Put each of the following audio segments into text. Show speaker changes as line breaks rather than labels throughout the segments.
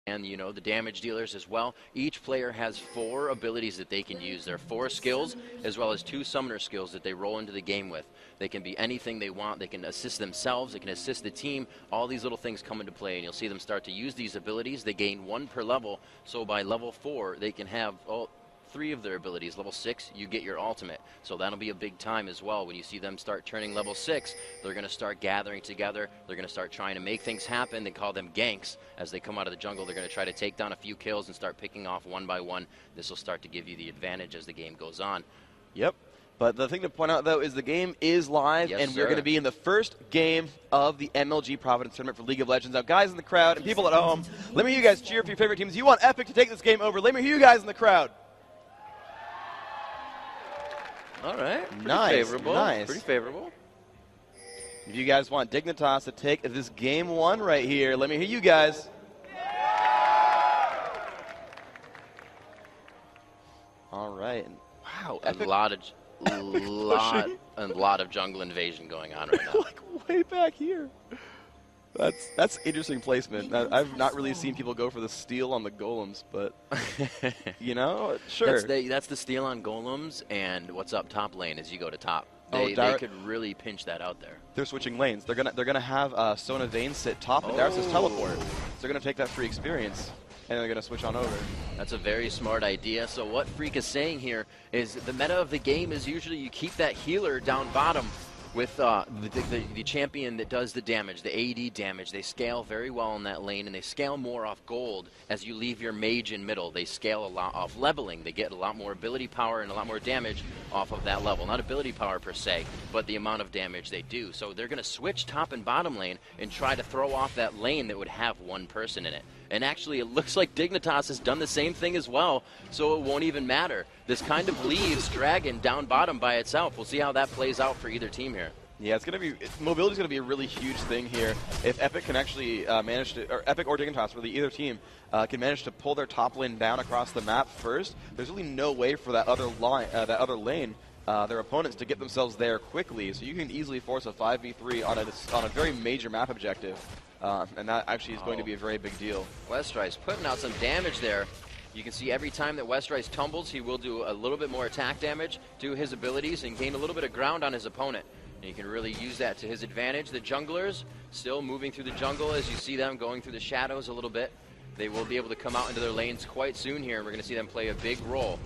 and you know the damage dealers as well. Each player has 4 abilities that they can use. There are 4 skills as well as 2 summoner skills that they roll into the game with. They can be anything they want. They can assist themselves. They can assist the team. All these little things come into play, and you'll see them start to use these abilities. They gain 1 per level, so by level 4 they can have 3 of their abilities. Level 6, you get your ultimate. So that'll be a big time as well. When you see them start turning level 6, they're going to start gathering together. They're going to start trying to make things happen. They call them ganks. As they come out of the jungle, they're going to try to take down a few kills and start picking off one by one. This will start to give you the advantage as the game goes on.
Yep. But the thing to point out, though, is the game is live,
Yes,
and we're going to be in the first game of the MLG Providence Tournament for League of Legends. Now, guys in the crowd and people at home, let me hear you guys cheer for your favorite teams. You want Epic to take this game over. Let me hear you guys in the crowd.
All right. Pretty
Nice,
favorable.
nice.
Pretty favorable.
If you guys want Dignitas to take this game 1 right here, let me hear you guys. All right. Wow.
A lot of jungle invasion going on right now.
Like way back here. That's interesting placement. I've not really seen people go for the steal on the golems, but you know, sure.
That's the steal on golems, and what's up top lane as you go to top. They could really pinch that out there.
They're switching lanes. They're gonna have Sona Vayne sit top, and Darius teleport. So they're gonna take that free experience, and they're gonna switch on over.
That's a very smart idea. So what Freak is saying here is the meta of the game is usually you keep that healer down bottom with the champion that does the damage, the AD damage. They scale very well in that lane, and they scale more off gold as you leave your mage in middle. They scale a lot off leveling. They get a lot more ability power and a lot more damage off of that level. Not ability power per se, but the amount of damage they do. So they're going to switch top and bottom lane and try to throw off that lane that would have 1 person in it. And actually, it looks like Dignitas has done the same thing as well, so it won't even matter. This kind of leaves Dragon down bottom by itself. We'll see how that plays out for either team here.
Yeah, mobility is going to be a really huge thing here. If Epic can actually manage to, or Epic or Dignitas, really either team, can manage to pull their top lane down across the map first, there's really no way for that other lane, their opponents, to get themselves there quickly. So you can easily force a 5v3 on a very major map objective. And that actually is going to be a very big deal.
Westrice putting out some damage there. You can see every time that Westrice tumbles, he will do a little bit more attack damage to his abilities and gain a little bit of ground on his opponent. And you can really use that to his advantage. The junglers still moving through the jungle as you see them going through the shadows a little bit. They will be able to come out into their lanes quite soon here, and we're going to see them play a big role.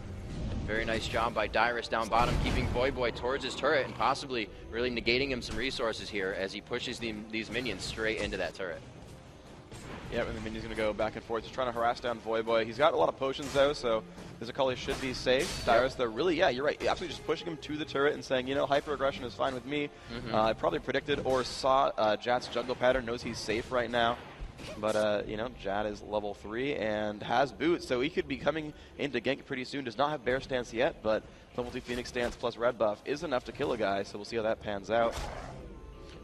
Very nice job by Dyrus down bottom, keeping Voyboy towards his turret and possibly really negating him some resources here as he pushes these minions straight into that turret.
Yeah, and the minion's going to go back and forth. He's trying to harass down Voyboy. He's got a lot of potions, though, so this Akali should be safe. Dyrus, though, really, yeah, you're right. Absolutely just pushing him to the turret and saying, you know, hyper-aggression is fine with me. I probably predicted or saw Jat's jungle pattern, knows he's safe right now. But, you know, Jad is level 3 and has boots, so he could be coming into gank pretty soon. Does not have bear stance yet, but level 2 Phoenix stance plus red buff is enough to kill a guy, so we'll see how that pans out.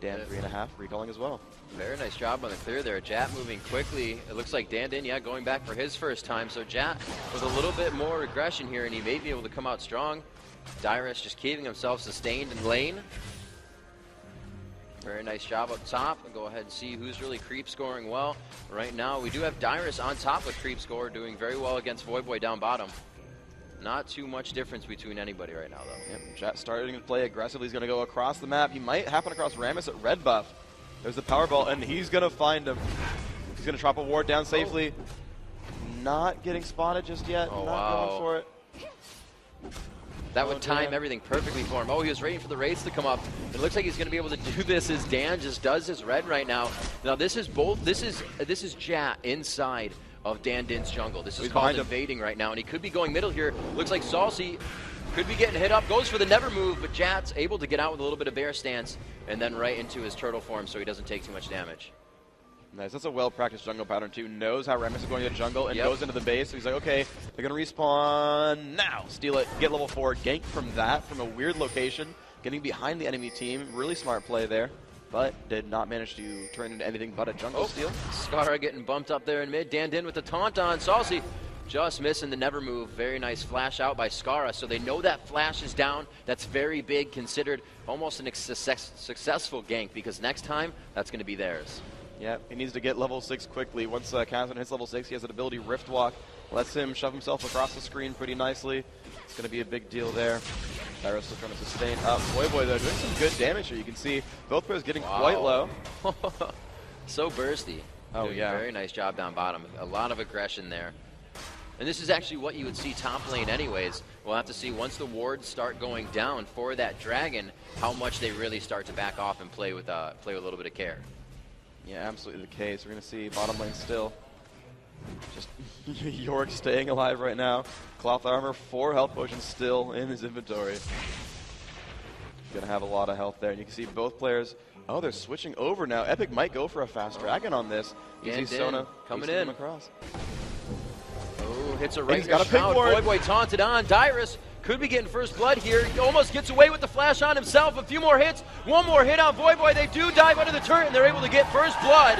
Dan 3.5 recalling as well.
Very nice job on the clear there. Jat moving quickly. It looks like Dandin, yeah, going back for his first time. So Jat with a little bit more aggression here, and he may be able to come out strong. Dyrus just keeping himself sustained in lane. Very nice job up top. We'll go ahead and see who's really creep scoring well. Right now, we do have Dyrus on top with creep score, doing very well against Voyboy down bottom. Not too much difference between anybody right now, though.
Yep, Jat starting to play aggressively. He's going to go across the map. He might happen across Rammus at red buff. There's the Powerball, and he's going to find him. He's going to drop a ward down safely. Not getting spotted just yet.
Oh,
Not going for it.
That would time everything perfectly for him. Oh, he was waiting for the Wraiths to come up. It looks like he's going to be able to do this as Dan just does his red right now. Now, this is Jat inside of Dandin's jungle. This is called invading right now, and he could be going middle here. Looks like Salsi could be getting hit up. Goes for the never move, but Jat's able to get out with a little bit of bear stance and then right into his turtle form so he doesn't take too much damage.
Nice. That's a well-practiced jungle pattern, too. Knows how Rammus is going to the jungle and goes into the base. So he's like, okay, they're going to respawn now. Steal it. Get level 4. Gank from that, from a weird location. Getting behind the enemy team. Really smart play there. But did not manage to turn into anything but a jungle steal.
Skara getting bumped up there in mid. Dandin with the taunt on. Salsi just missing the never move. Very nice flash out by Skara. So they know that flash is down. That's very big, considered almost an successful gank, because next time, that's going to be theirs.
Yep, he needs to get level 6 quickly. Once Kazan hits level 6, he has that ability Rift Walk. Lets him shove himself across the screen pretty nicely. It's going to be a big deal there. Dyro's still trying to sustain up. Voyboy, though, doing some good damage here. You can see both players getting quite low.
So bursty.
Oh,
Doing
yeah.
a very nice job down bottom. A lot of aggression there. And this is actually what you would see top lane anyways. We'll have to see once the wards start going down for that dragon, how much they really start to back off and play with a little bit of care.
Yeah, absolutely the case. We're going to see bottom lane still. Just York staying alive right now. Cloth armor, 4 health potions still in his inventory. Going to have a lot of health there. And you can see both players, oh, they're switching over now. Epic might go for a fast dragon on this. You see Sona
coming in.
Across.
Oh, hits a right
he's got a pick
shroud.
for it.
Voyboy taunted on. Dyrus could be getting first blood here. He almost gets away with the flash on himself. A few more hits. One more hit on Voyboy. They do dive under the turret, and they're able to get first blood.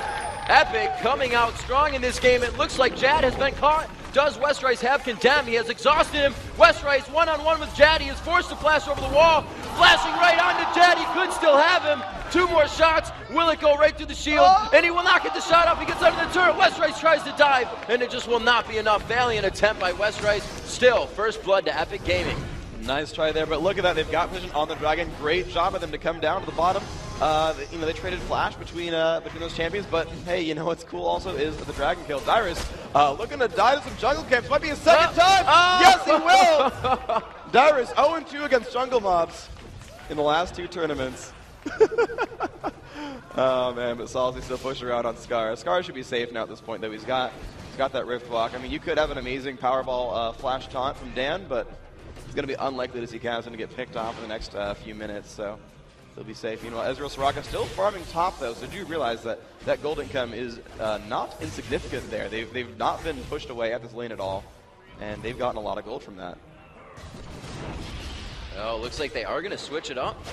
Epic coming out strong in this game. It looks like Jad has been caught. Does Westrice have condemned? He has exhausted him. Westrice one-on-one with Jad. He is forced to flash over the wall. Flashing right onto Jad. He could still have him. 2 more shots. Will it go right through the shield? And he will not get the shot up. He gets under the turret. Westrice tries to dive, and it just will not be enough. Valiant attempt by Westrice. Still, first blood to Epic Gaming.
Nice try there, but look at that. They've got vision on the dragon. Great job of them to come down to the bottom. They traded flash between those champions, but hey, you know what's cool also is the dragon kill. Dyrus looking to die to some jungle camps. Might be a second time. Yes, he will. Dyrus 0-2 against jungle mobs in the last 2 tournaments. Oh man, but Salty still pushing around on Scar. Scar should be safe now at this point, though. He's got that Rift Walk. I mean, you could have an amazing Powerball flash taunt from Dan, but it's going to be unlikely to see Kazan to get picked off in the next few minutes, so he'll be safe. Meanwhile, Ezreal Soraka still farming top, though, so do realize that gold income is not insignificant there. They've not been pushed away at this lane at all, and they've gotten a lot of gold from that.
Oh, looks like they are going to switch it up.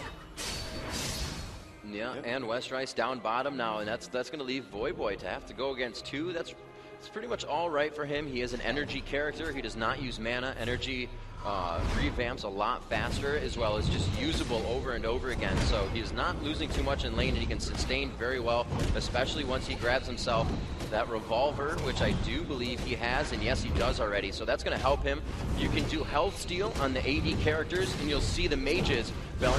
Yeah, yep. And Westrice down bottom now, and that's going to leave Voyboy to have to go against 2. It's pretty much all right for him. He is an energy character. He does not use mana. Energy revamps a lot faster, as well as just usable over and over again. So he's not losing too much in lane, and he can sustain very well, especially once he grabs himself that revolver, which I do believe he has, and yes, he does already. So that's going to help him. You can do health steal on the AD characters, and you'll see the mages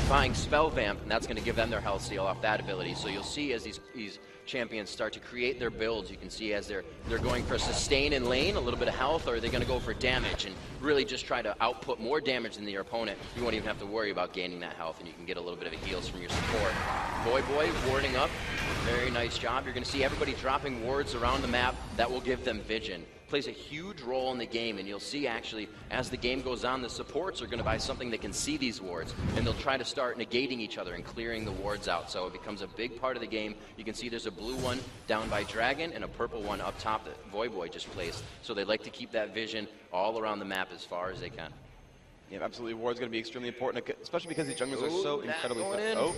buying spell vamp, and that's going to give them their health steal off that ability. So you'll see as these champions start to create their builds, you can see as they're going for sustain in lane, a little bit of health, or are they going to go for damage and really just try to output more damage than your opponent. You won't even have to worry about gaining that health, and you can get a little bit of a heals from your support. Voyboy warding up. Very nice job. You're going to see everybody dropping wards around the map. That will give them vision. Plays a huge role in the game, and you'll see actually as the game goes on, the supports are going to buy something that can see these wards, and they'll try to start negating each other and clearing the wards out. So it becomes a big part of the game. You can see there's a blue one down by Dragon and a purple one up top that Voyboy just placed. So they like to keep that vision all around the map as far as they can.
Yeah, absolutely. Ward's going to be extremely important, especially because these junglers are so incredibly fast. Oh.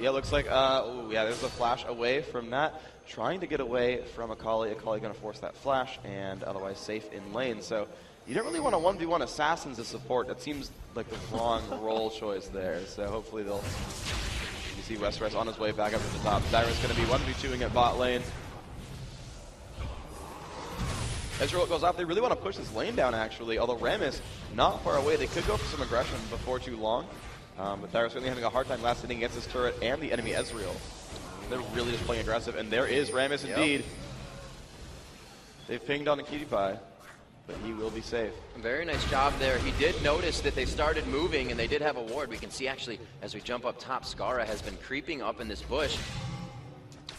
Yeah, looks like, there's a flash away from that. Trying to get away from Akali. Akali going to force that flash, and otherwise safe in lane. So you don't really want to 1v1 assassins as support. That seems like the wrong role choice there. So hopefully they'll... You see Westrice on his way back up to the top. Dyrus going to be 1v2ing at bot lane. Ezreal goes off. They really want to push this lane down, actually. Although Rammus not far away. They could go for some aggression before too long. But Dyrus certainly having a hard time last hitting against this turret and the enemy Ezreal. They're really just playing aggressive, and there is Rammus indeed. They've pinged on the cutie pie, but he will be safe.
Very nice job there. He did notice that they started moving, and they did have a ward. We can see actually as we jump up top, Skara has been creeping up in this bush.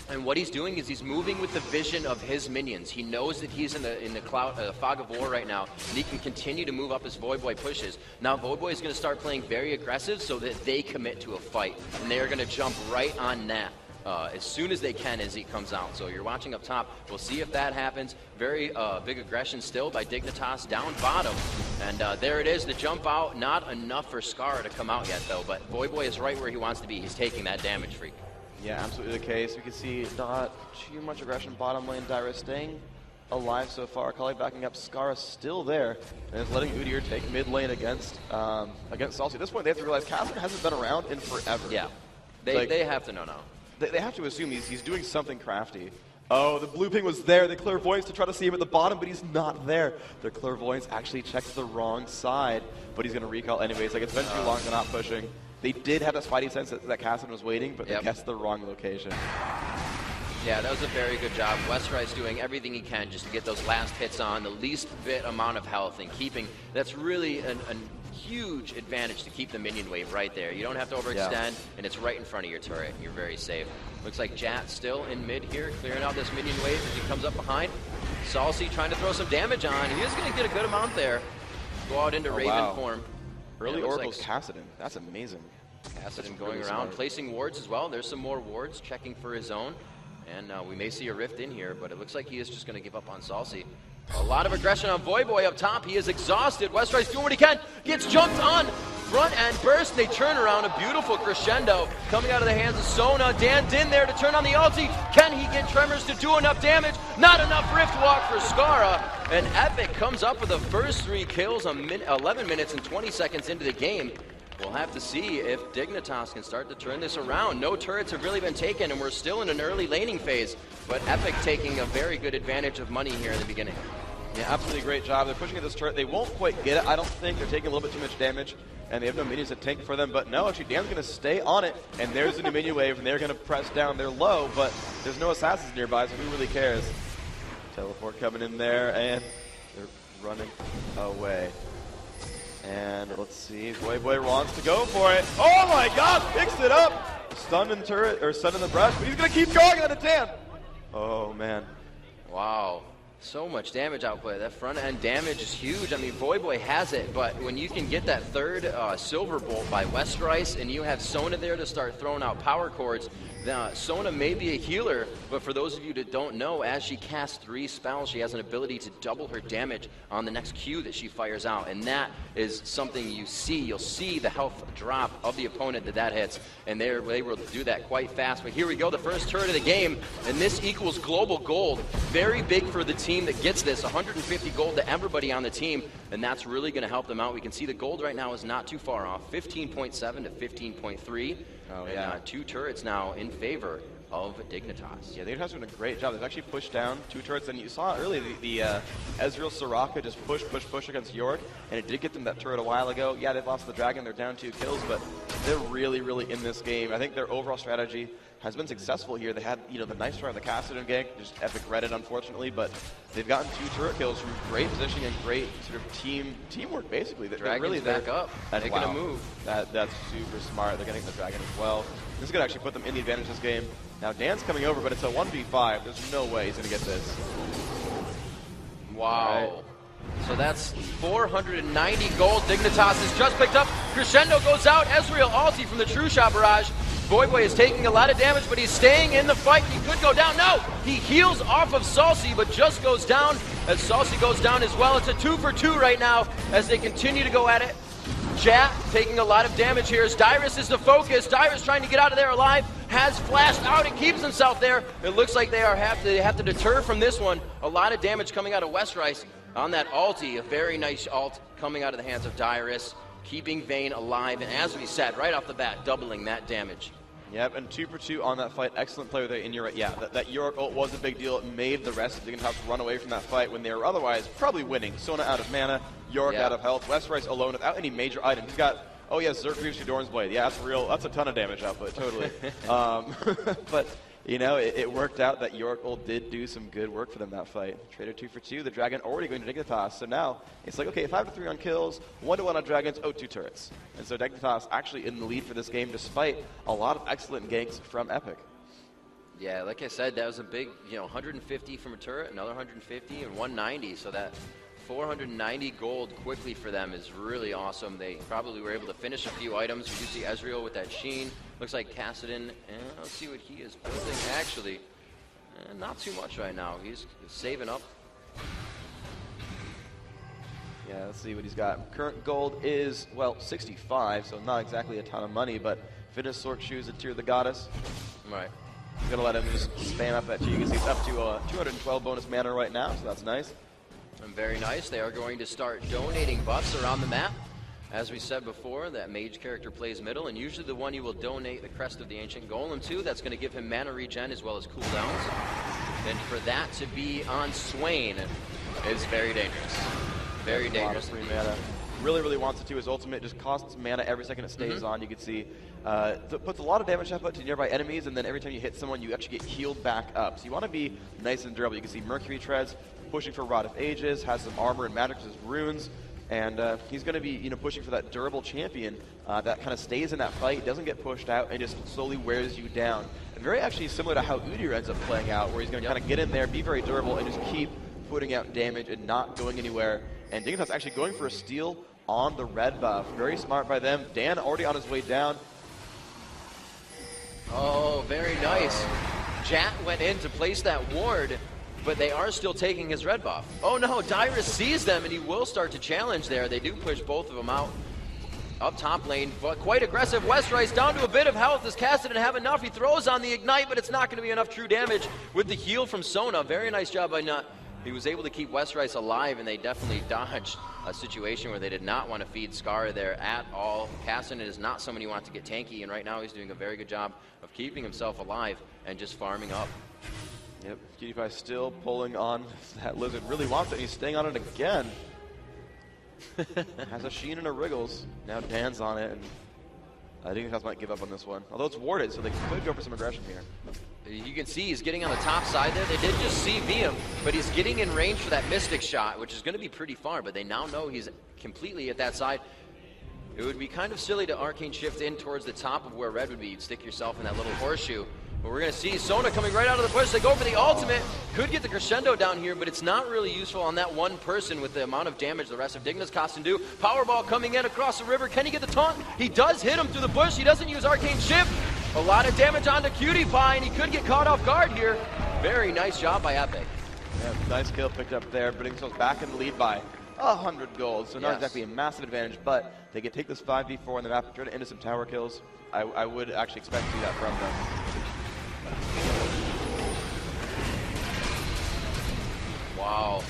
And what he's doing is he's moving with the vision of his minions. He knows that he's in the fog of war right now, and he can continue to move up as Voyboy pushes. Now Voyboy is going to start playing very aggressive so that they commit to a fight, and they are going to jump right on that as soon as they can as he comes out. So you're watching up top. We'll see if that happens. Very big aggression still by Dignitas down bottom. And there it is, the jump out. Not enough for Scar to come out yet, though. But Voyboy is right where he wants to be. He's taking that damage, Freak.
Yeah, absolutely the case. We can see not too much aggression bottom lane. Dyrus staying alive so far. Akali backing up. Scar still there, and is letting Udyr take mid lane against Salty. At this point, they have to realize Kazan hasn't been around in forever.
Yeah, they have to know now.
they have to assume he's doing something crafty. Oh, the blue ping was there. The clairvoyance to try to see him at the bottom, but he's not there. The clairvoyance actually checks the wrong side, but he's going to recall anyways. Like, it's been too long, they're not pushing. They did have a spidey sense that Cassidy was waiting, but they guessed the wrong location.
Yeah, that was a very good job. Westrice doing everything he can just to get those last hits on, the least bit amount of health, and keeping, that's really a huge advantage to keep the minion wave right there. You don't have to overextend, and it's right in front of your turret, and you're very safe. Looks like Jat still in mid here, clearing out this minion wave as he comes up behind. Salsi trying to throw some damage on. He is going to get a good amount there. Go out into Raven form.
Early Oracle's Cassidy. That's amazing.
Cassidy going really around, placing wards as well. There's some more wards, checking for his own. And we may see a rift in here, but it looks like he is just going to give up on Salsi. A lot of aggression on Voyboy up top. He is exhausted. Westrice doing what he can. Gets jumped on. Front end burst. They turn around. A beautiful crescendo coming out of the hands of Sona. Dan Din there to turn on the ulti. Can he get Tremors to do enough damage? Not enough rift walk for Skara. And Epic comes up with the first 3 kills 11 minutes and 20 seconds into the game. We'll have to see if Dignitas can start to turn this around. No turrets have really been taken, and we're still in an early laning phase. But Epic taking a very good advantage of money here in the beginning.
Yeah, absolutely great job. They're pushing at this turret. They won't quite get it, I don't think. They're taking a little bit too much damage, and they have no minions to tank for them. But no, actually, Dan's going to stay on it, and there's the new minion wave, and they're going to press down. They're low, but there's no assassins nearby, so who really cares? Teleport coming in there, and they're running away. And let's see, Voyboy wants to go for it. Oh my gosh, picks it up! Stunned in turret, or stunned in the brush, but he's going to keep going at a Dan. Oh man.
Wow. So much damage output. That front end damage is huge. I mean, Voyboy has it, but when you can get that third Silver Bolt by Westrice and you have Sona there to start throwing out power chords, Sona may be a healer, but for those of you that don't know, as she casts 3 spells, she has an ability to double her damage on the next Q that she fires out, and that is something you see. You'll see the health drop of the opponent that hits, and they're able to do that quite fast. But here we go, the first turret of the game, and this equals global gold. Very big for the team that gets this, 150 gold to everybody on the team, and that's really going to help them out. We can see the gold right now is not too far off, 15.7 to 15.3. Oh, yeah. And 2 turrets now in favor of Dignitas.
Yeah, Dignitas are doing a great job. They've actually pushed down 2 turrets, and you saw earlier the Ezreal Soraka just push against York, and it did get them that turret a while ago. Yeah, they've lost the dragon, they're down 2 kills, but they're really, really in this game. I think their overall strategy has been successful here. They had, the nice try on the Cassidy gank, just epic Reddit, unfortunately, but they've gotten 2 turret kills from great positioning and great sort of teamwork, basically.
Dragon's really back up, making a move.
That's super smart. They're getting the dragon as well. This is going to actually put them in the advantage this game. Now, Dan's coming over, but it's a 1v5. There's no way he's going to get this.
Wow. Right. So that's 490 gold. Dignitas has just picked up. Crescendo goes out. Ezreal ulti from the True Shot Barrage. Voyboy is taking a lot of damage, but he's staying in the fight. He could go down. No! He heals off of Salsi, but just goes down as Salsi goes down as well. It's a 2 for 2 right now as they continue to go at it. Jat taking a lot of damage here as Dyrus is the focus. Dyrus trying to get out of there alive. Has flashed out and keeps himself there. It looks like they have to deter from this one. A lot of damage coming out of Westrice on that ulti. A very nice ult coming out of the hands of Dyrus, keeping Vayne alive. And as we said, right off the bat, doubling that damage.
Yep, and 2 for 2 on that fight. Excellent play there in Europe. Yeah, that York ult was a big deal. It made the rest of Dignitas run away from that fight when they were otherwise probably winning. Sona out of mana, York out of health, Westrice alone without any major items. He's got, oh yes, Xerxes Dorn's Blade. Yeah, that's real. That's a ton of damage output, totally. But, it worked out that York ult did do some good work for them that fight. Traded 2 for 2. The dragon already going to Dignitas. So now it's like, okay, 5 to 3 on kills, 1 to 1 on dragons, 2 turrets. And so Dignitas actually in the lead for this game despite a lot of excellent ganks from Epic.
Yeah, like I said, that was a big, 150 from a turret, another 150, and 190. So that 490 gold quickly for them is really awesome. They probably were able to finish a few items. You do see Ezreal with that sheen. Looks like Cassidy, let's see what he is building. Actually, not too much right now. He's saving up.
Yeah, let's see what he's got. Current gold is, well, 65, so not exactly a ton of money, but Fitness Sword Shoes and Tear the Goddess.
Right.
I'm going to let him just spam up that cheek. He's up to 212 bonus mana right now, so that's nice.
And very nice. They are going to start donating buffs around the map. As we said before, that mage character plays middle, and usually the one you will donate the Crest of the Ancient Golem to. That's going to give him mana regen as well as cooldowns. And for that to be on Swain is very dangerous. Very dangerous.
A lot of free mana. Really wants it to. His ultimate just costs mana every second it stays on. You can see puts a lot of damage output to nearby enemies, and then every time you hit someone, you actually get healed back up. So you want to be nice and durable. You can see Mercury Treads pushing for Rod of Ages, has some armor and magic with his runes. And he's going to be, pushing for that durable champion that kind of stays in that fight, doesn't get pushed out, and just slowly wears you down. And very actually similar to how Udyr ends up playing out, where he's going to kind of get in there, be very durable, and just keep putting out damage and not going anywhere. And Dignitas actually going for a steal on the red buff. Very smart by them. Dan already on his way down.
Oh, very nice. Jat went in to place that ward, but they are still taking his red buff. Oh no, Dyrus sees them and he will start to challenge there. They do push both of them out up top lane, but quite aggressive. Westrice down to a bit of health. Does Cassidy didn't have enough? He throws on the ignite, but it's not going to be enough true damage with the heal from Sona. Very nice job by Nut. He was able to keep Westrice alive, and they definitely dodged a situation where they did not want to feed Scar there at all. Cassidy is not someone you want to get tanky, and right now he's doing a very good job of keeping himself alive and just farming up.
Yep, PewDiePie still pulling on that Lizard. Really wants it. He's staying on it again. Has a Sheen and a Wriggles. Now Dan's on it, and I think Dignitas might give up on this one. Although it's warded, so they could go for some aggression here.
You can see he's getting on the top side there. They did just CV him, but he's getting in range for that Mystic shot, which is going to be pretty far, but they now know he's completely at that side. It would be kind of silly to Arcane Shift in towards the top of where Red would be. You'd stick yourself in that little horseshoe. But we're going to see Sona coming right out of the push. They go for the ultimate. Could get the crescendo down here, but it's not really useful on that one person with the amount of damage the rest of Dignitas can do. Powerball coming in across the river. Can he get the taunt? He does hit him through the bush. He doesn't use Arcane Shift. A lot of damage onto PewDiePie, and he could get caught off guard here. Very nice job by Epic.
Yeah, nice kill picked up there, putting themselves back in the lead by 100 gold. So not exactly a massive advantage, but they can take this 5v4 on the map and turn it into some tower kills. I would actually expect to see that from them.
Wow.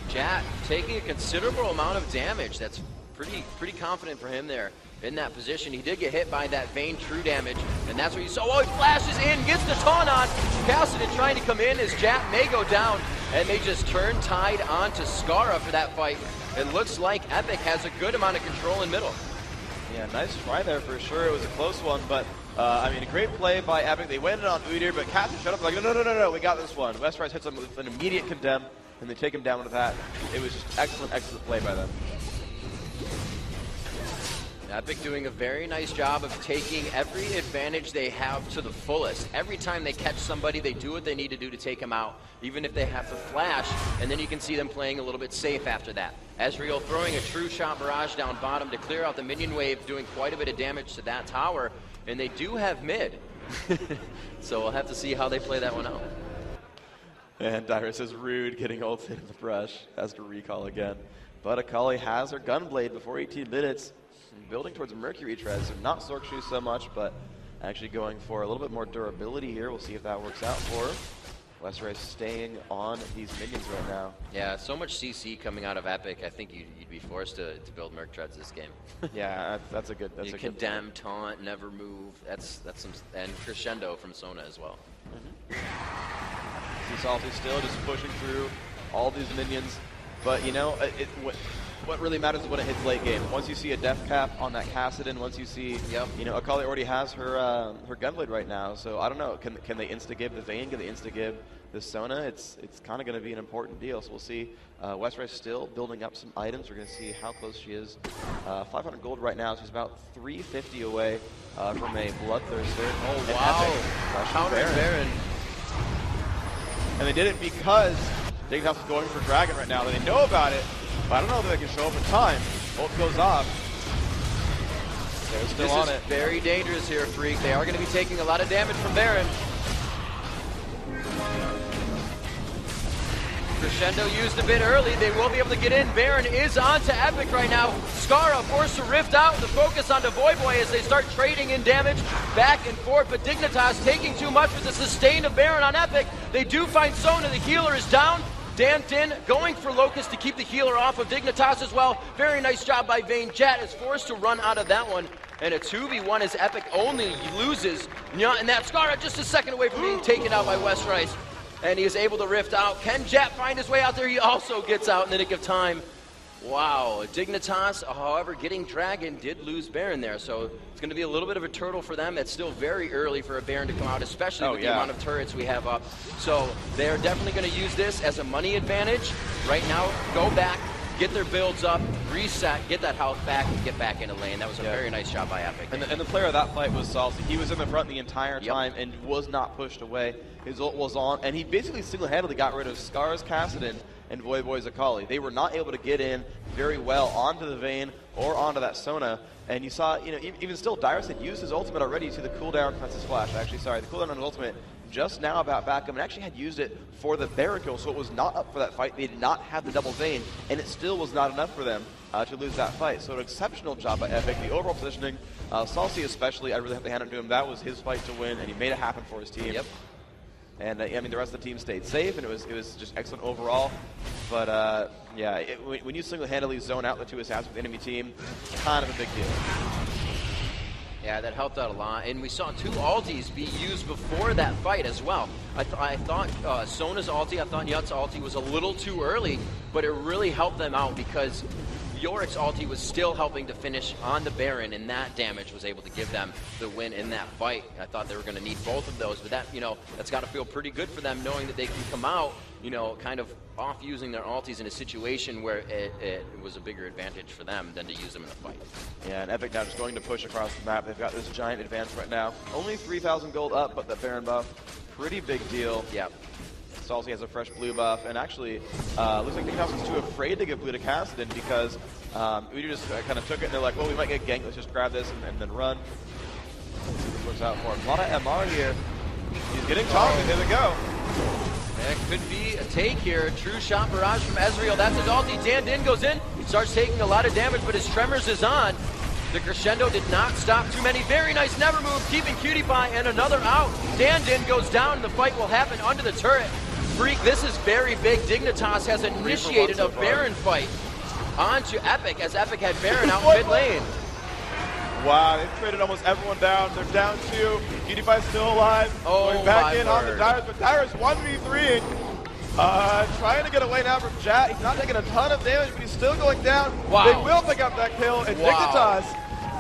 Jat taking a considerable amount of damage. That's pretty confident for him there in that position. He did get hit by that Vayne true damage, and that's what you saw. Oh, he flashes in, gets the taunt on. Cassidy trying to come in as Jat may go down, and they just turn tide onto Skara for that fight. It looks like Epic has a good amount of control in middle.
Yeah, nice try there for sure. It was a close one, but I mean, a great play by Epic. They went in on Udyr, but Cassidy shut up like, no, we got this one. Westrice hits him with an immediate condemn, and they take him down with that. It was just excellent play by them.
Epic doing a very nice job of taking every advantage they have to the fullest. Every time they catch somebody, they do what they need to do to take them out, even if they have to flash, and then you can see them playing a little bit safe after that. Ezreal throwing a true shot barrage down bottom to clear out the minion wave, doing quite a bit of damage to that tower, and they do have mid. So we'll have to see how they play that one out.
And Dyrus is rude, getting ulted in the brush, has to recall again. But Akali has her Gunblade before 18 minutes. Building towards Mercury Treads, so not Sork Shoe so much, but actually going for a little bit more durability here. We'll see if that works out for her. Westrice staying on these minions right now.
Yeah, so much CC coming out of Epic. I think you'd be forced to build Merc Treads this game.
Yeah, that's a good. That's
you condemn, taunt, never move. That's some, and crescendo from Sona as well.
He's also still just pushing through all these minions, but you know what really matters is when it hits late game. Once you see a death cap on that Cassidy, once you see, you know, Akali already has her her Gunblade right now. So I don't know, can they insta-give the Vayne? Can they insta-give the Sona? It's kind of going to be an important deal. So we'll see. Westrice still building up some items. We're going to see how close she is. 500 gold right now. She's about 350 away from a Bloodthirster.
Oh wow! Counter Baron.
And they did it because Dignitas is going for Dragon right now. They know about it. But I don't know if they can show up in time. Bolt goes off. They're still on it.
This is very dangerous here, Freak. They are going to be taking a lot of damage from Baron. Crescendo used a bit early. They will be able to get in. Baron is on to Epic right now. Skara forced to rift out. The focus onto Voyboy as they start trading in damage back and forth. But Dignitas taking too much with the sustain of Baron on Epic. They do find Sona. The healer is down. Dan Din going for Locust to keep the healer off of Dignitas as well. Very nice job by Vayne. Jet is forced to run out of that one. And a 2v1 as Epic only loses. And that Scar just a second away from being taken out by West Rice. And he is able to rift out. Can Jet find his way out there? He also gets out in the nick of time. Wow, Dignitas, however, getting Dragon did lose Baron there, so it's going to be a little bit of a turtle for them. It's still very early for a Baron to come out, especially with the amount of turrets we have up. So they're definitely going to use this as a money advantage. Right now, go back, get their builds up, reset, get that health back, and get back into lane. That was a very nice job by Epic.
And the player of that fight was Salsi. He was in the front the entire time and was not pushed away. His ult was on, and he basically single-handedly got rid of Scars, Kassadin, and Voyboy Zakali. They were not able to get in very well onto the Vayne or onto that Sona. And you saw, even still, Dyrus had used his ultimate already. You see the cooldown, that's his flash, actually, sorry. The cooldown on his ultimate just now about back up and actually had used it for the Baron kill, so it was not up for that fight. They did not have the double Vayne, and it still was not enough for them to lose that fight. So an exceptional job by Epic. The overall positioning, Salsi especially, I really have to hand it to him. That was his fight to win, and he made it happen for his team.
Yep.
And I mean, the rest of the team stayed safe, and it was just excellent overall. But yeah, when you single-handedly zone out the two assassins with the enemy team, kind of a big deal.
Yeah, that helped out a lot. And we saw 2 ultis be used before that fight as well. I thought Sona's ulti, I thought Yut's ulti was a little too early, but it really helped them out because Yorick's ulti was still helping to finish on the Baron, and that damage was able to give them the win in that fight. I thought they were going to need both of those, but that, that's got to feel pretty good for them, knowing that they can come out, kind of off using their ultis in a situation where it was a bigger advantage for them than to use them in a fight.
Yeah, and Epic now just going to push across the map. They've got this giant advance right now. Only 3,000 gold up, but that Baron buff, pretty big deal.
Yep.
Salsi has a fresh blue buff, and actually, looks like Dignitas was too afraid to give blue to Kassadin because we just kind of took it, and they're like, well, we might get ganked, let's just grab this and then run. Let's see what this works out for him. A lot of MR here. He's getting taunted, there we go.
That could be a take here. True shot barrage from Ezreal. That's his ulti. Dan Din goes in. He starts taking a lot of damage, but his Tremors is on. The crescendo did not stop too many. Very nice never move, keeping Cutie Pie and another out. Dan Din goes down, and the fight will happen under the turret. Freak, this is very big. Dignitas has initiated a Baron fight onto Epic, as Epic had Baron out mid lane.
Wow, they've traded almost everyone down. They're down 2. Cutie Pie's still alive.
Oh,
going back in on the Dyrus, but Dyrus 1v3. Trying to get away now from Jat. He's not taking a ton of damage, but he's still going down.
Wow.
They will pick up that kill, and Dignitas,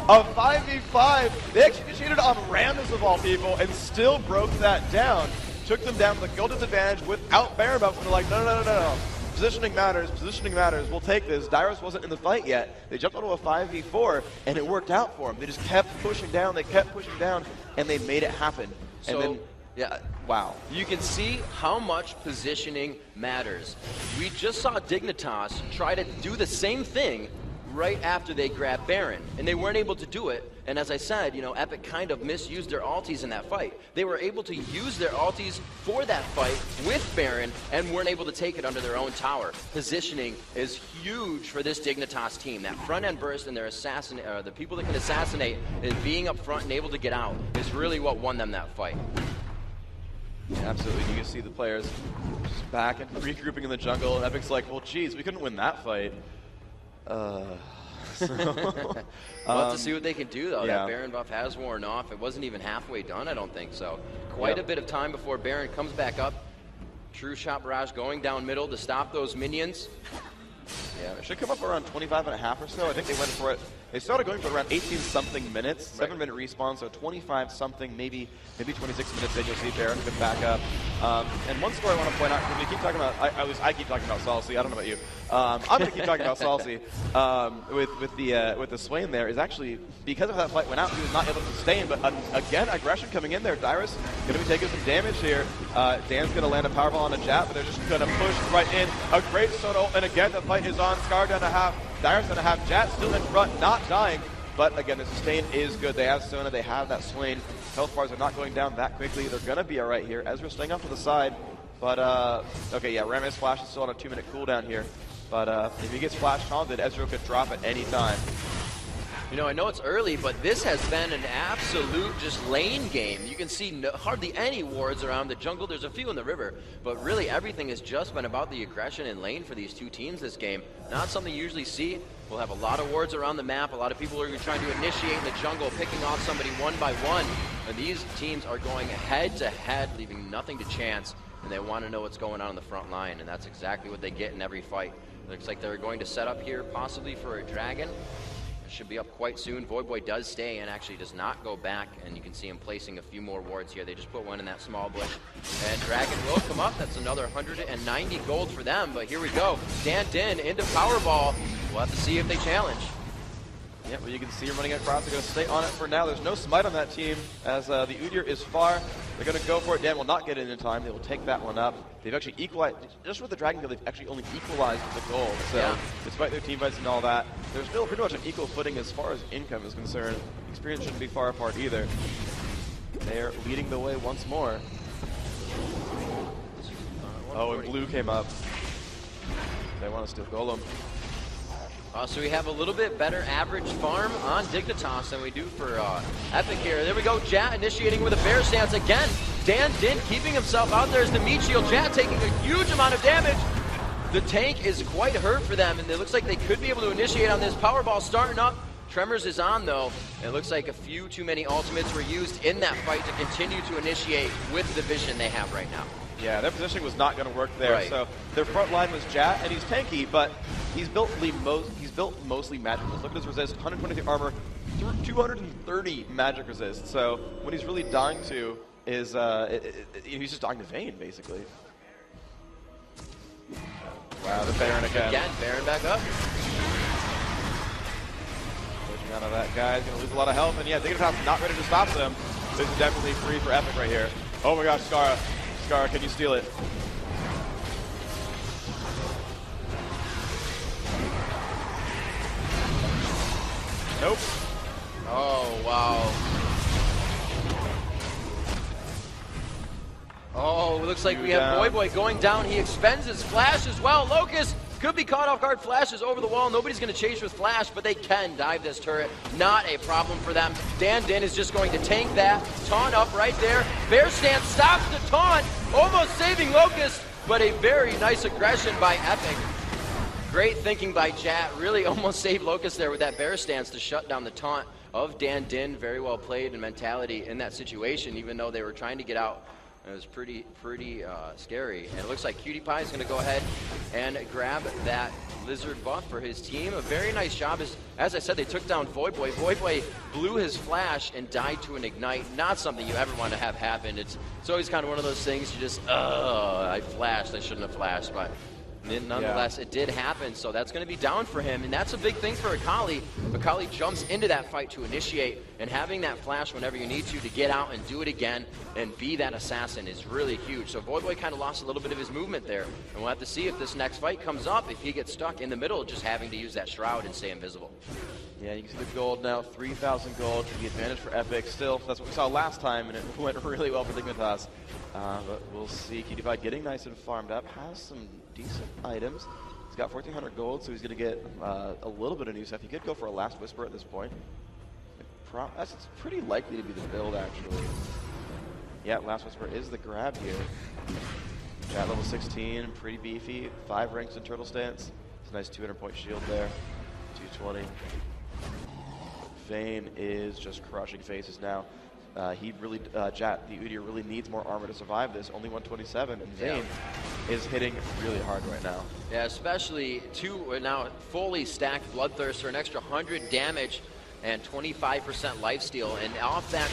a 5v5. They actually cheated on Rammus of all people and still broke that down. Took them down with a gold disadvantage without Baron buff. They're like, no. Positioning matters, we'll take this. Dyrus wasn't in the fight yet. They jumped onto a 5v4, and it worked out for them. They just kept pushing down, and they made it happen.
So,
and then, wow.
You can see how much positioning matters. We just saw Dignitas try to do the same thing right after they grabbed Baron, and they weren't able to do it. And as I said, Epic kind of misused their ultis in that fight. They were able to use their ultis for that fight with Baron and weren't able to take it under their own tower. Positioning is huge for this Dignitas team. That front end burst and their the people that can assassinate and being up front and able to get out is really what won them that fight.
Yeah, absolutely. You can see the players just back and regrouping in the jungle, and Epic's like, well, geez, we couldn't win that fight.
We'll have to see what they can do, though.
Yeah.
That Baron buff has worn off. It wasn't even halfway done, I don't think so. Quite a bit of time before Baron comes back up. True shot barrage going down middle to stop those minions.
Yeah, it should come up around 25.5 or so. I think they went for it. They started going for around 18-something minutes, 7-minute respawn, so 25-something, maybe 26 minutes. Then you'll see Baron come back up. And one score I want to point out, because we keep talking about, I keep talking about Salsi. I don't know about you. I'm going to keep talking about Salsi with the Swain there. Is actually because of how that fight went out, he was not able to sustain. But again, aggression coming in there. Dyrus going to be taking some damage here. Dan's going to land a powerball on a Jat, but they're just going to push right in. A great Sono, and again the fight is on. Scar down to half. Dyrus going to have Jat still in front, not dying. But again, the sustain is good. They have Sona, they have that Swain. Health bars are not going down that quickly. They're going to be all right here. Ezra staying off to the side. But, okay, yeah, Rammus Flash is still on a 2-minute cooldown here. But if he gets Flash taunted, Ezra could drop at any time.
You know, I know it's early, but this has been an absolute just lane game. You can see hardly any wards around the jungle. There's a few in the river, but really everything has just been about the aggression in lane for these two teams this game. Not something you usually see. We'll have a lot of wards around the map. A lot of people are trying to initiate in the jungle, picking off somebody one by one. And these teams are going head to head, leaving nothing to chance. And they want to know what's going on the front line, and that's exactly what they get in every fight. Looks like they're going to set up here possibly for a dragon. Should be up quite soon. Voidboy does stay and actually does not go back, and you can see him placing a few more wards here. They just put one in that small bush, and Dragon will come up. That's another 190 gold for them, but here we go. Dan Din into Powerball. We'll have to see if they challenge.
Yeah, well, you can see him running across. They're going to stay on it for now. There's no smite on that team as the Udyr is far. They're going to go for it. Dan will not get it in time. They will take that one up. They've actually equalized, just with the Dragon Kill, they've actually only equalized the gold. So
yeah,
despite their team fights and all that, they're still pretty much on equal footing as far as income is concerned. Experience shouldn't be far apart either. They're leading the way once more. Oh, and blue came up. They want to steal Golem.
So we have a little bit better average farm on Dignitas than we do for Epic here. There we go, Jat initiating with a bear stance again. Dan Din keeping himself out there as the meat shield. Jat taking a huge amount of damage. The tank is quite hurt for them, and it looks like they could be able to initiate on this. Powerball starting up. Tremors is on, though. It looks like a few too many ultimates were used in that fight to continue to initiate with the vision they have right now.
Yeah, their positioning was not going to work there.
Right.
So their front line was Jat, and he's tanky, but he's built mostly magic resist. Look at his resist, 123 armor, 230 magic resist. So what he's really dying to is he's just dying to Vayne, basically. Wow, the Baron again.
Again, Baron back up.
Pushing out of that guy, he's going to lose a lot of health, and yeah, Dignitas not ready to stop them. This is definitely free for Epic right here. Oh my gosh, Skara. Skara, can you steal it? Nope.
Oh, wow. Oh, it looks like we have Voidboy going down. He expends his flash as well. Locust could be caught off guard. Flashes over the wall. Nobody's going to chase with flash, but they can dive this turret. Not a problem for them. Dan Din is just going to tank that. Taunt up right there. Bear stance stops the taunt. Almost saving Locust, but a very nice aggression by Epic. Great thinking by Jat. Really almost saved Locust there with that bear stance to shut down the taunt of Dan Din. Very well played in mentality in that situation, even though they were trying to get out. It was pretty scary. And it looks like Cutie Pie is going to go ahead and grab that Lizard buff for his team. A very nice job. As I said, they took down Voidboy. Voidboy blew his flash and died to an ignite. Not something you ever want to have happen. It's always kind of one of those things you just, I flashed. I shouldn't have flashed. But nonetheless, it did happen, so that's going to be down for him, and that's a big thing for Akali. Akali jumps into that fight to initiate, and having that flash whenever you need to get out and do it again and be that assassin is really huge. So Voidboy kind of lost a little bit of his movement there, and we'll have to see if this next fight comes up, if he gets stuck in the middle, just having to use that shroud and stay invisible.
Yeah, you can see the gold now, 3,000 gold, the advantage for Epic. Still, that's what we saw last time, and it went really well for Dignitas. But we'll see. Cutie Pie getting nice and farmed up, has some decent items. He's got 1,400 gold, so he's going to get a little bit of new stuff. He could go for a Last Whisper at this point. That's pretty likely to be the build, actually. Yeah, Last Whisper is the grab here. At level 16, pretty beefy. 5 ranks in turtle stance. It's a nice 200-point shield there. 220. Vayne is just crushing faces now. Jat, the Udyr, really needs more armor to survive this. Only 127, and Vayne is hitting really hard right now.
Yeah, especially two now fully stacked Bloodthirster, an extra 100 damage and 25% lifesteal, and off that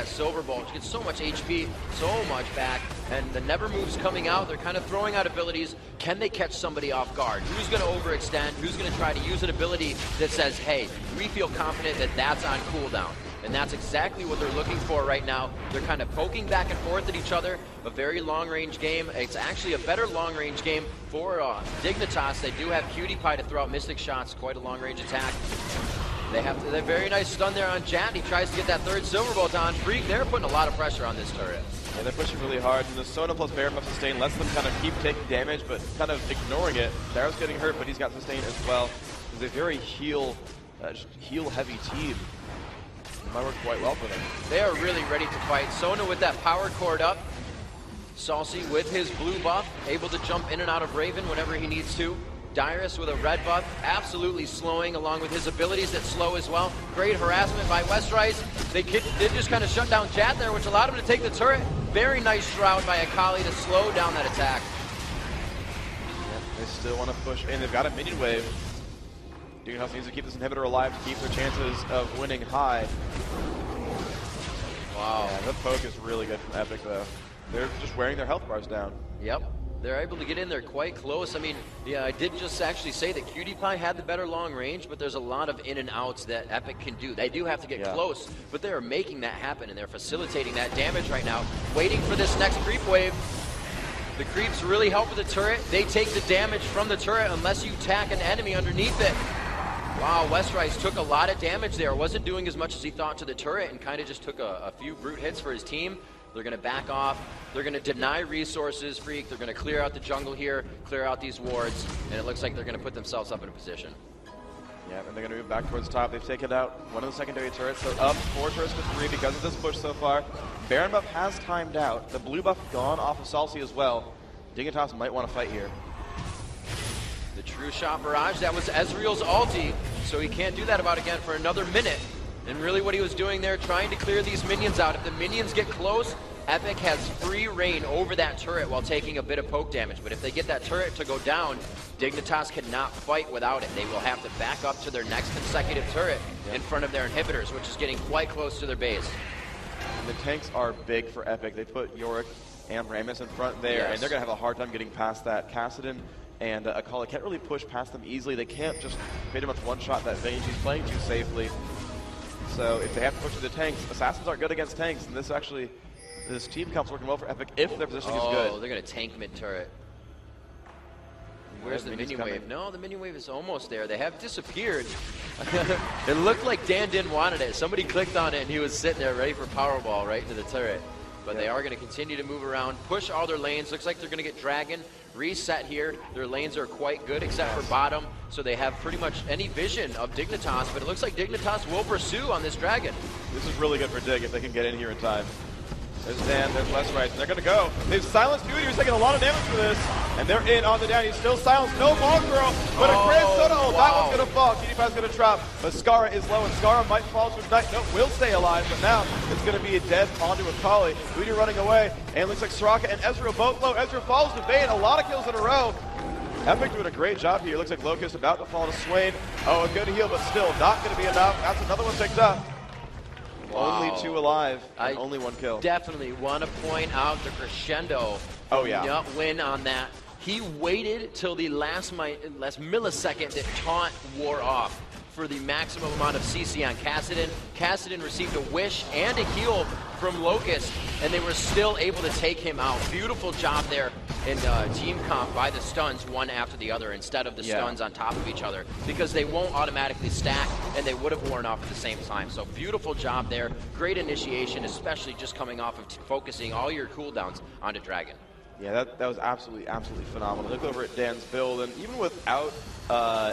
Silver Bolt, gets so much HP, so much back, and the Never Moves coming out. They're kind of throwing out abilities. Can they catch somebody off guard? Who's going to overextend? Who's going to try to use an ability that says, hey, we feel confident that that's on cooldown? And that's exactly what they're looking for right now. They're kind of poking back and forth at each other. A very long-range game. It's actually a better long-range game for Dignitas. They do have Cutie Pie to throw out Mystic Shots, quite a long-range attack. They have a very nice stun there on Jat. He tries to get that third Silver Bolt on. Freak, they're putting a lot of pressure on this turret.
Yeah, they're pushing really hard, and the Sona plus Baron buff sustain lets them kind of keep taking damage, but kind of ignoring it. Darrow's getting hurt, but he's got sustain as well. It's a very heal just heal-heavy team. It might work quite well for them.
They are really ready to fight. Sona with that power cord up. Saucy with his blue buff, able to jump in and out of Raven whenever he needs to. Dyrus with a red buff, absolutely slowing along with his abilities that slow as well. Great harassment by Westrise. They did just kind of shut down Jat there, which allowed him to take the turret. Very nice shroud by Akali to slow down that attack.
Yep, they still want to push in. They've got a minion wave. Dignitas needs to keep this inhibitor alive to keep their chances of winning high.
Wow.
Yeah, the poke is really good from Epic though. They're just wearing their health bars down.
Yep. They're able to get in there quite close. I mean, yeah, I did just actually say that Cutie Pie had the better long range, but there's a lot of in and outs that Epic can do. They do have to get close, but they are making that happen, and they're facilitating that damage right now, waiting for this next creep wave. The creeps really help with the turret. They take the damage from the turret unless you tack an enemy underneath it. Wow, Westrise took a lot of damage there. Wasn't doing as much as he thought to the turret and kind of just took a few brute hits for his team. They're going to back off. They're going to deny resources, Freak. They're going to clear out the jungle here, clear out these wards, and it looks like they're going to put themselves up in a position.
Yeah, and they're going to move back towards the top. They've taken out one of the secondary turrets, so up 4 turrets to 3 because of this push so far. Baron buff has timed out. The blue buff gone off of Salsi as well. Dignitas might want to fight here.
The true shot barrage, that was Ezreal's ulti, so he can't do that about again for another minute. And really what he was doing there, trying to clear these minions out. If the minions get close, Epic has free reign over that turret while taking a bit of poke damage. But if they get that turret to go down, Dignitas cannot fight without it. They will have to back up to their next consecutive turret in front of their inhibitors, which is getting quite close to their base.
And the tanks are big for Epic. They put Yorick and Rammus in front there, and they're going to have a hard time getting past that. Kassadin and Akali can't really push past them easily. They can't just pretty much one-shot that Vayne. She's playing too safely. So if they have to push through the tanks, Assassins are good against tanks, and this team comes working well for Epic if their positioning is good.
Oh, they're going to tank mid-turret. Where's the minion wave? No, the minion wave is almost there. They have disappeared. It looked like Dan didn't want it. Somebody clicked on it, and he was sitting there ready for Powerball right into the turret. But they are going to continue to move around, push all their lanes. Looks like they're going to get Dragon reset here. Their lanes are quite good except for bottom, so they have pretty much any vision of Dignitas, but it looks like Dignitas will pursue on this Dragon.
This is really good for Dig if they can get in here in time. There's Dan, there's Westrise, and they're going to go. They've silenced Beauty, who's taking a lot of damage for this, and they're in on the down. He's still silenced. No ball girl, but a Grand Soda. Oh, that one's going to fall. Cutie Pie's going to drop, but Skara is low, and Skara might fall to Ignite. No, will stay alive, but now it's going to be a dead onto Akali. Beauty running away, and it looks like Soraka and Ezreal both low. Ezreal falls to Vayne, a lot of kills in a row. Epic doing a great job here. Looks like Locust about to fall to Swain. Oh, a good heal, but still not going to be enough. That's another one picked up.
Wow.
Only 2 alive and only 1 kill.
Definitely want to point out the crescendo. Win on that. He waited till the last millisecond that Taunt wore off for the maximum amount of CC on Kassadin. Kassadin received a wish and a heal from Locust, and they were still able to take him out. Beautiful job there in team comp by the stuns one after the other instead of the stuns on top of each other, because they won't automatically stack and they would have worn off at the same time. So beautiful job there. Great initiation, especially just coming off of focusing all your cooldowns onto Dragon.
Yeah, that was absolutely phenomenal. Look over at Dan's build, and even without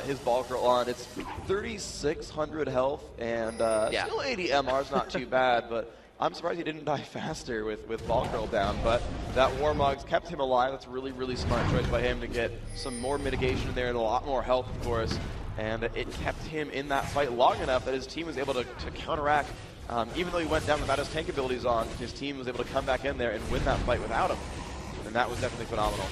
his ball curl on, it's 3,600 health, and still 80 MR's not too bad, but I'm surprised he didn't die faster with ball curl down, but that Warmog's kept him alive. That's a really, really smart choice by him to get some more mitigation in there and a lot more health, of course, and it kept him in that fight long enough that his team was able to counteract. Even though he went down without his tank abilities on, his team was able to come back in there and win that fight without him. And that was definitely phenomenal.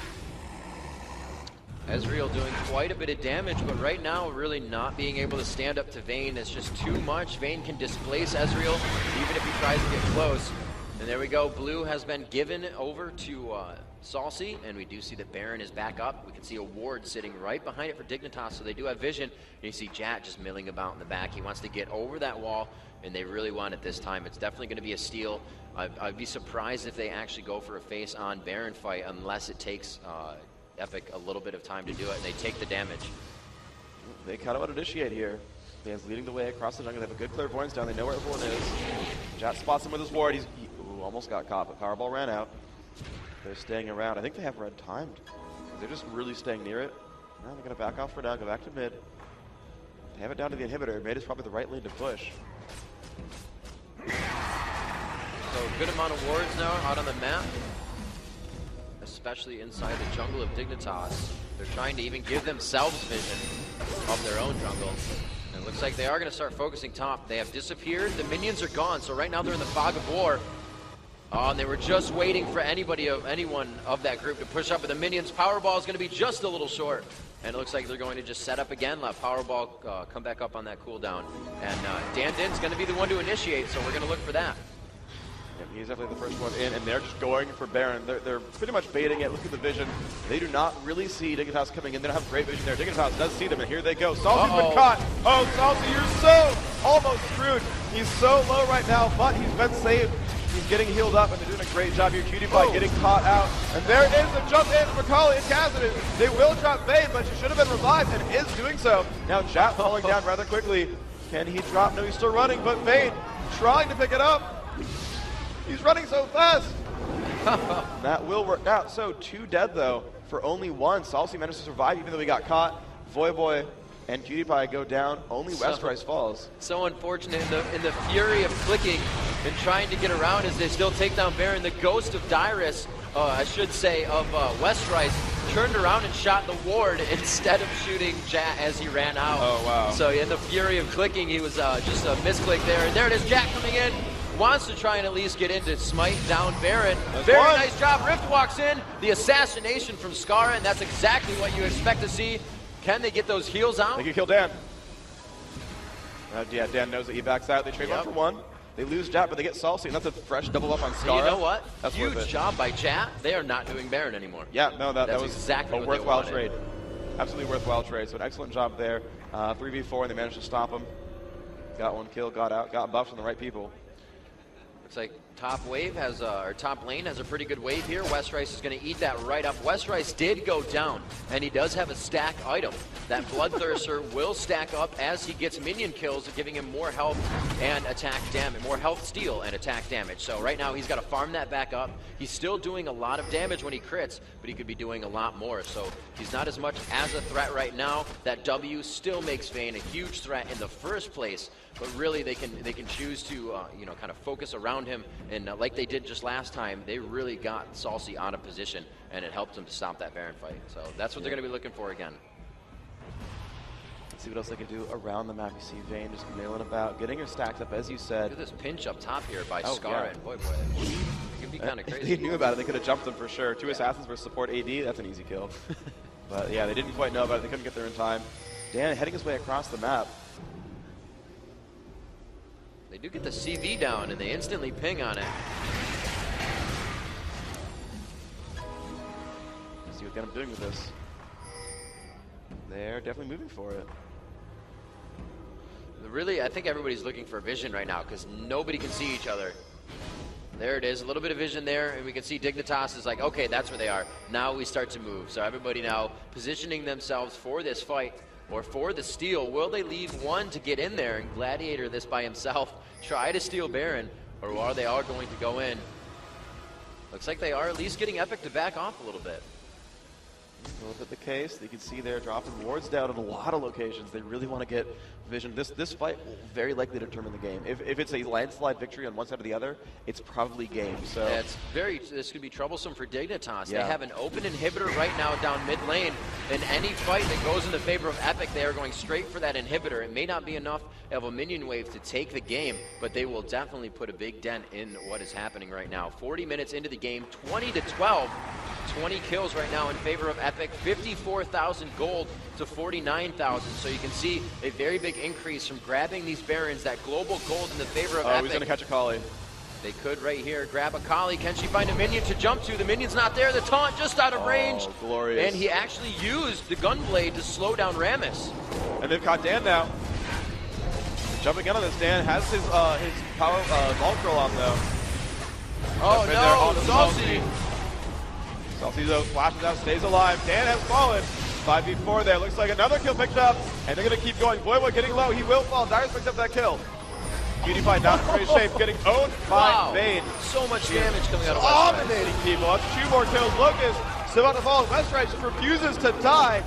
Ezreal doing quite a bit of damage, but right now really not being able to stand up to Vayne. It's just too much. Vayne can displace Ezreal even if he tries to get close. And there we go. Blue has been given over to Salsi, and we do see that Baron is back up. We can see a ward sitting right behind it for Dignitas, so they do have vision. And you see Jat just milling about in the back. He wants to get over that wall, and they really want it this time. It's definitely going to be a steal. I'd be surprised if they actually go for a face-on Baron fight unless it takes Epic a little bit of time to do it, and they take the damage.
They kind of want to initiate here. Dan's leading the way across the jungle. They have a good clairvoyance down. They know where everyone is. Jat spots him with his ward. He almost got caught, but Powerball ran out. They're staying around. I think they have red timed. They're just really staying near it. Now they're going to back off for now, go back to mid. They have it down to the inhibitor. Mid is probably the right lane to push.
So good amount of wards now out on the map, especially inside the jungle of Dignitas. They're trying to even give themselves vision of their own jungle. And it looks like they are going to start focusing top. They have disappeared. The minions are gone, so right now they're in the fog of war. Oh, and they were just waiting for anyone of that group to push up, but the minions' Powerball is going to be just a little short. And it looks like they're going to just set up again, let Powerball come back up on that cooldown. And Dan Din's going to be the one to initiate, so we're going to look for that.
Yep, he's definitely the first one in, and they're just going for Baron. They're pretty much baiting it. Look at the vision. They do not really see Dignitas coming in. They don't have great vision there. Dignitas does see them, and here they go. Salsy's been caught. Oh, Salsy, you're so almost screwed. He's so low right now, but he's been saved. He's getting healed up, and they're doing a great job here. PewDiePie getting caught out. And there is a jump in for Macaulay and Cassidy. They will drop Vayne, but she should have been revived, and is doing so. Now Jat falling down rather quickly. Can he drop? No, he's still running, but Vayne trying to pick it up. He's running so fast. That will work out. So 2 dead, though, for only 1. Salsy managed to survive, even though he got caught. Voyboy and PewDiePie go down. Only Westrise falls.
So unfortunate in the fury of clicking and trying to get around as they still take down Baron. The ghost of Dyrus, I should say, of Westrise, turned around and shot the ward instead of shooting Jat as he ran out.
Oh, wow.
So in the fury of clicking, he was just a misclick there. And there it is, Jat coming in. Wants to try and at least get in to smite down Baron. Very nice job. Rift walks in. The assassination from Skara, and that's exactly what you expect to see. Can they get those heals out?
They can kill Dan. Yeah, Dan knows that he backs out. They trade 1 for 1. They lose Jat, but they get Salsy, and that's a fresh double up on Skara.
You know what?
That's
huge job by Jat. They are not doing Baron anymore.
Yeah, no, that was
exactly
a worthwhile trade. Absolutely worthwhile trade. So an excellent job there. 3v4, and they managed to stop him. Got 1 kill, got out, got buffs from the right people.
Looks like top wave has, or top lane has a pretty good wave here. Westrise is going to eat that right up. Westrise did go down, and he does have a stack item. That Bloodthirster will stack up as he gets minion kills, giving him more health and attack damage, more health steal and attack damage. So right now he's got to farm that back up. He's still doing a lot of damage when he crits, but he could be doing a lot more. So he's not as much as a threat right now. That W still makes Vayne a huge threat in the first place. But really, they can choose to kind of focus around him, and like they did just last time, they really got Salsy out of position, and it helped them to stop that Baron fight. So that's what they're going to be looking for again.
Let's see what else they can do around the map. You see Vayne just milling about, getting her stacked up, as you said.
Look at this pinch up top here by Skara and Voyboy. It can be kind of crazy.
They knew about it. They could have jumped them for sure. 2 assassins versus support AD. That's an easy kill. But yeah, they didn't quite know about it. They couldn't get there in time. Dan heading his way across the map.
They do get the CV down, and they instantly ping on it.
Let's see what I'm doing with this. They're definitely moving for it.
Really, I think everybody's looking for vision right now because nobody can see each other. There it is, a little bit of vision there, and we can see Dignitas is like, okay, that's where they are. Now we start to move. So everybody now positioning themselves for this fight or for the steal. Will they leave one to get in there and gladiator this by himself, try to steal Baron, or are they all going to go in? Looks like they are at least getting Epic to back off a little bit.
A little bit the case. You can see they're dropping wards down in a lot of locations. They really want to get vision. This fight will very likely determine the game. If it's a landslide victory on one side or the other, it's probably game. So
yeah, this could be troublesome for Dignitas. Yeah. They have an open inhibitor right now down mid lane. In any fight that goes in the favor of Epic, they are going straight for that inhibitor. It may not be enough of a minion wave to take the game, but they will definitely put a big dent in what is happening right now. 40 minutes into the game, 20-12. 20 kills right now in favor of Epic, 54,000 gold to 49,000. So you can see a very big increase from grabbing these Barons, that global gold in the favor of Epic.
He's going to catch a Kali.
They could right here grab a Kali. Can she find a minion to jump to? The minion's not there. The taunt just out of range.
Glorious.
And he actually used the Gunblade to slow down Rammus.
And they've caught Dan now. Jumping in on this, Dan has his power Volcro on though.
Oh no, Salsy.
Salsy though flashes out, stays alive. Dan has fallen. 5v4 there. Looks like another kill picked up, and they're going to keep going. Voyboy getting low. He will fall. Dyrus picks up that kill. PewDiePie not in great shape, getting owned by Vayne.
So much damage coming out of Westrise.
Dominating people. That's 2 more kills. Locust still about to fall. Westrise just refuses to die.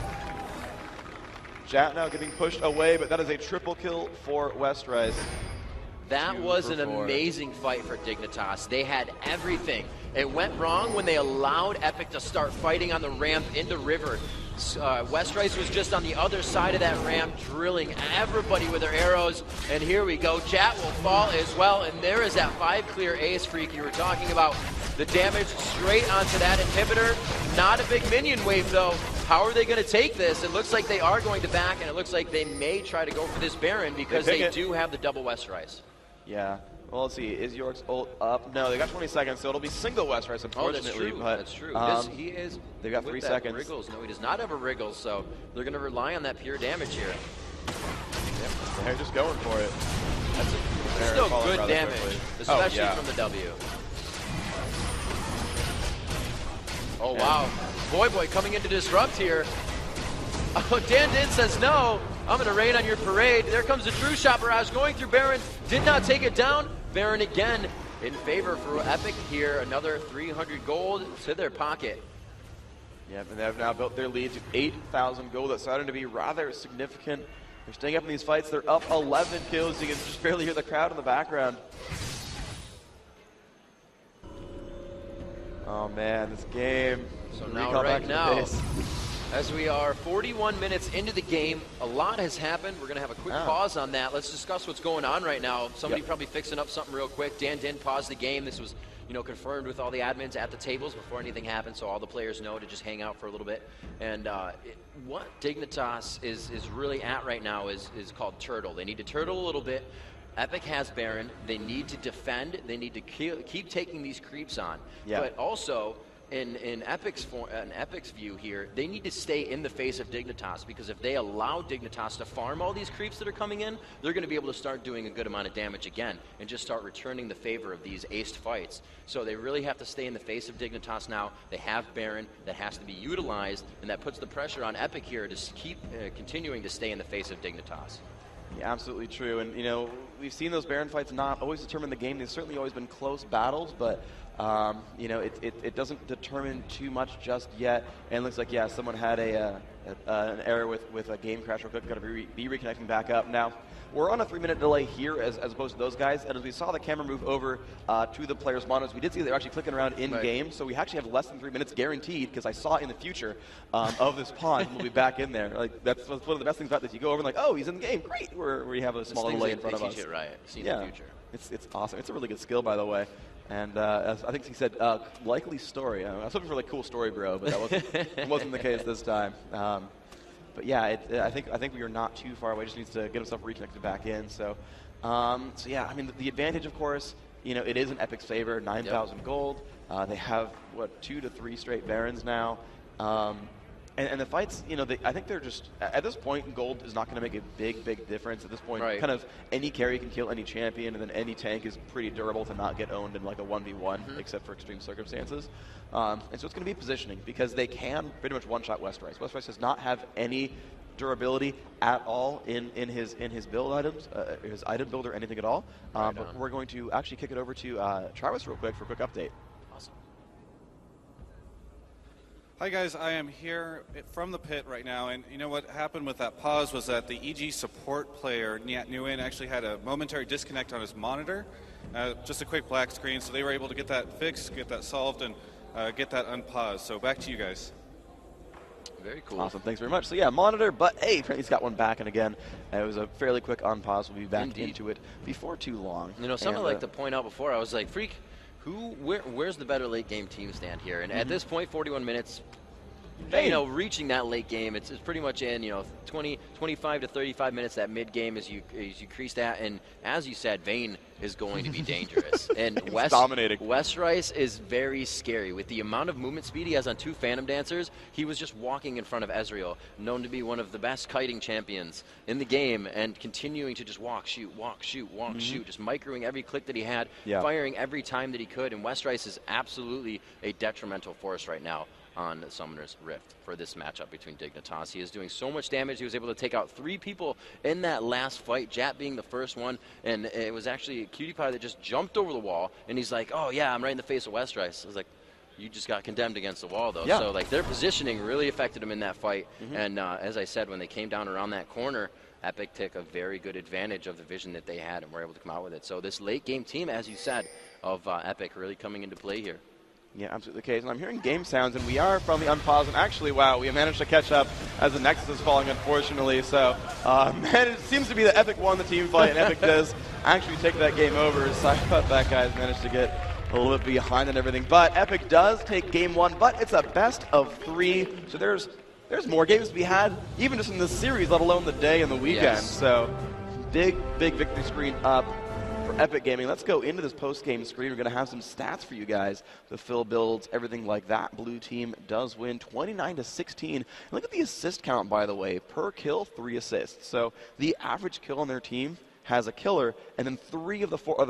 Jat now getting pushed away, but that is a triple kill for Westrise.
That was an amazing fight for Dignitas. They had everything. It went wrong when they allowed Epic to start fighting on the ramp into River. Westrise was just on the other side of that ramp, drilling everybody with their arrows. And here we go. Jat will fall as well. And there is that 5 clear ace freak you were talking about. The damage straight onto that inhibitor. Not a big minion wave, though. How are they going to take this? It looks like they are going to back, and it looks like they may try to go for this Baron because they do have the double Westrise.
Yeah. Well, let's see. Is York's ult up? No, they got 20 seconds, so it'll be single Westrise, unfortunately.
Oh, that's true.
But,
he is.
They've got 3 seconds.
Wriggles. No, he does not have a Wriggles, so they're going to rely on that pure damage here.
Yep, they're just going for it.
That's still good damage, especially from the W. Oh, wow. Boy coming in to disrupt here. Oh, Dan Din says no. I'm going to rain on your parade. There comes a true shot barrage going through Baron. Did not take it down. Baron again in favor for Epic here. Another 300 gold to their pocket.
Yep, and they have now built their lead to 8,000 gold. That's starting to be rather significant. They're staying up in these fights. They're up 11 kills. You can just barely hear the crowd in the background. Oh man, this game.
So now, right now, as we are 41 minutes into the game, a lot has happened. We're going to have a quick pause on that. Let's discuss what's going on right now. Somebody probably fixing up something real quick. Dan Din paused the game. This was, confirmed with all the admins at the tables before anything happened, so all the players know to just hang out for a little bit. And what Dignitas is really at right now is called turtle. They need to turtle a little bit. Epic has Baron. They need to defend. They need to keep taking these creeps on. Yeah. But also, in Epic's view here, they need to stay in the face of Dignitas, because if they allow Dignitas to farm all these creeps that are coming in, they're going to be able to start doing a good amount of damage again and just start returning the favor of these aced fights. So they really have to stay in the face of Dignitas now. They have Baron that has to be utilized, and that puts the pressure on Epic here to keep continuing to stay in the face of Dignitas.
Yeah, absolutely true. And, we've seen those Baron fights not always determine the game. They've certainly always been close battles, but, it doesn't determine too much just yet. And it looks like, someone had an error with a game crash real quick. Got to be reconnecting back up. Now, we're on a 3-minute delay here as opposed to those guys. And as we saw the camera move over to the players' monitors, we did see they're actually clicking around in-game. Right. So we actually have less than 3 minutes guaranteed, because I saw in the future of this pond, and we'll be back in there. Like, that's one of the best things about this. You go over and like, oh, he's in the game. Great. Where we have a small delay in front of us.
Teach it right. See the future.
It's awesome. It's a really good skill, by the way. And as I think he said, likely story. I was hoping for like cool story, bro, but that wasn't the case this time. But yeah, I think we are not too far away. Just needs to get himself reconnected back in. So yeah, I mean the advantage, of course, it is in Epic's favor. 9,000 gold. They have 2 to 3 straight Barons now. And the fights, I think they're just, at this point, gold is not going to make a big difference. At this point, kind of any carry can kill any champion, and then any tank is pretty durable to not get owned in like a 1v1, except for extreme circumstances. And so it's going to be positioning, because they can pretty much one-shot Westrise. Westrise does not have any durability at all in his build items, his item build or anything at all. But we're going to actually kick it over to Travis real quick for a quick update.
Hi guys, I am here from the pit right now, and what happened with that pause was that the EG support player, Nyat Nguyen, actually had a momentary disconnect on his monitor, just a quick black screen, so they were able to get that fixed, get that solved, and get that unpaused. So back to you guys.
Very cool.
Awesome, thanks very much. So yeah, monitor, but hey, he's got one back, and again, it was a fairly quick unpause. We'll be back into it before too long.
Something I'd like to point out before, I was like, Freak, where's the better late game team stand here? And at this point, 41 minutes, reaching that late game, it's pretty much in 25 to 35 minutes. That mid game as you crease that, and as you said, Vayne is going to be dangerous. And Westrise is very scary with the amount of movement speed he has on 2 Phantom Dancers. He was just walking in front of Ezreal, known to be one of the best kiting champions in the game, and continuing to just walk, shoot, just microing every click that he had, firing every time that he could. And Westrise is absolutely a detrimental force right now on Summoner's Rift for this matchup between Dignitas. He is doing so much damage. He was able to take out 3 people in that last fight, Jat being the first one, and it was actually Cutie Pie that just jumped over the wall, and he's like, oh yeah, I'm right in the face of Westrise. I was like, you just got condemned against the wall, though.
Yeah.
So, like, their positioning really affected them in that fight. And as I said, when they came down around that corner, Epic took a very good advantage of the vision that they had and were able to come out with it. So this late-game team, as you said, of Epic really coming into play here.
Yeah, absolutely the case. And I'm hearing game sounds, and we are from the unpause. And actually, wow, we managed to catch up as the Nexus is falling, unfortunately. So, man, it seems to be that Epic won the team fight, and Epic does actually take that game over. Sorry about that, guys. Managed to get a little bit behind and everything. But Epic does take game 1, but it's a best of 3. So there's more games to be had, even just in this series, let alone the day and the weekend.
Yes.
So, big victory screen up for Epic Gaming. Let's go into this post-game screen. We're going to have some stats for you guys, the fill builds, everything like that. Blue team does win 29-16. And look at the assist count, by the way. Per kill, 3 assists. So the average kill on their team has a killer, and then 3 of the 4 other